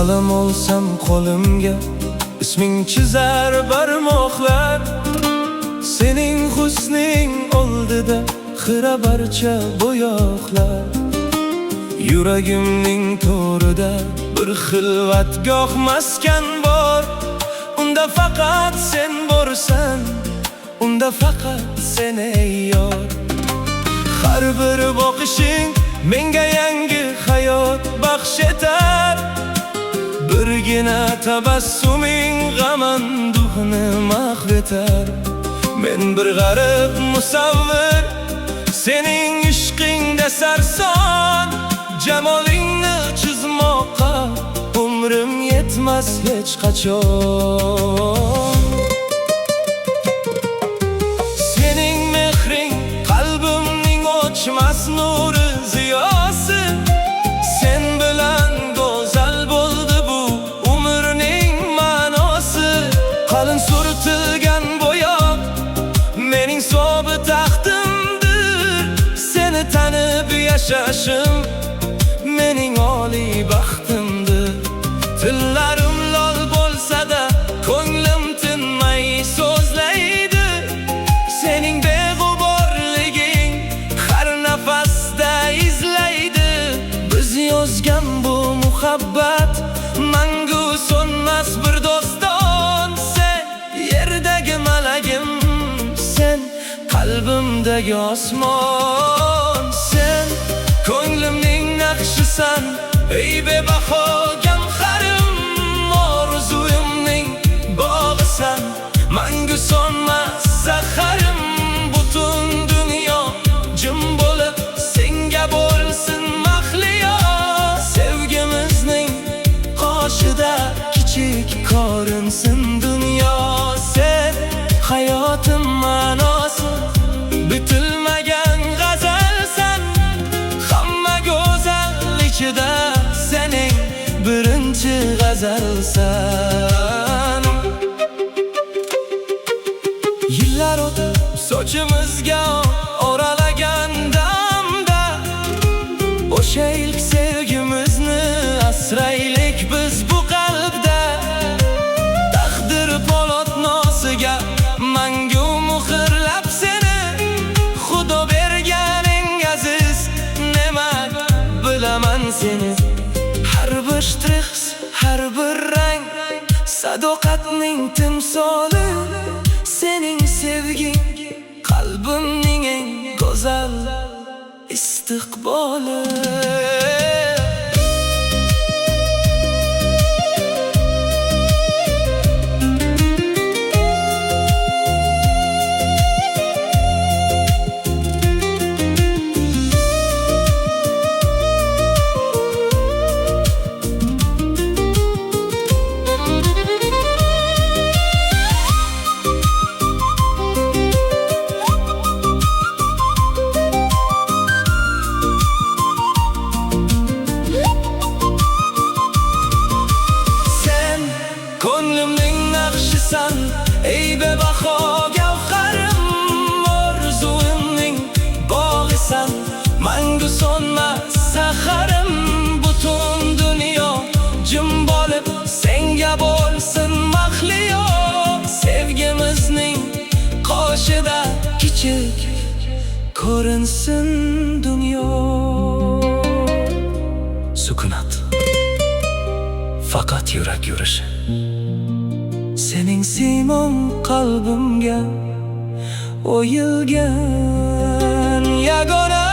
qalam olsam qo'limga, isming chizar barmoqlar. Sening husning oldida xira barcha bo'yoqlar. Yuragimning to'rida bir xilvatgoh maskan bor. Unda faqat sen borsan, unda faqat sen ey yor. Har bir boqishing menga yangi hayot baxsh etar. Birgina tabassuming g'am anduhni mahv etar. Men bir g'arib musavvir, sening ishqingda sarson. Jamolingni chizmoqqa umrim yetmas hech qachon. Sening mehring qalbimning o'chmas nuri ziyosi. Sen bilan go'zal bo'ldi bu umrning ma'nosi. Qalin surtilgan bo'yoq mening sobi taxtimdir. Seni tanib yashashim mening oliy baxtimdir. Tillarim lol bo'lsa-da ko'nglim tinmay so'zlaydi. Sening beg'uborliging har nafasda izlaydi. Biz yozgan bu muhabbat mangu so'nmas bir doston. Sen yerdagi malagim, sen qalbimdagi osmon. Sen ko'nglimning naqshisan, ey bebaho gamharim. Orzuyimning bog'isan, mangu so'nmas zaharim. Butun dunyo jim bo'lib senga bo'lsin mahliyo. Sevgimizning qoshida kichik ko'rinsin dunyo. Sen hayotim ma'nosi, bitilmagan g'azalsan. Hamma go'zal ichida sening birinchi g'azalsan. Yillar o'tib sochimizga oralagan damda, o'sha ilk sevgimizni asraylik biz bu qalbda. Taqdir polotnosiga mangu muhrlab seni, Xudo berganing aziz ne'mat bilaman seni. Har bir shtrix, har bir rang sadoqatning timsoli. Sening sevging qalbimning eng go'zal istiqboli. Ko'nglimning naqshisan, ey bebaho gavharim. Orzuyimning bog'isan, mangu so'nmas zaharim. Butun dunyo jim bo'lib senga bo'lsin mahliyo. Sevgimizning qoshida kichik ko'rinsin dunyo. Sukunat, faqat yurak yurishi. Sening siymon qalbimga o'yilgan yagona.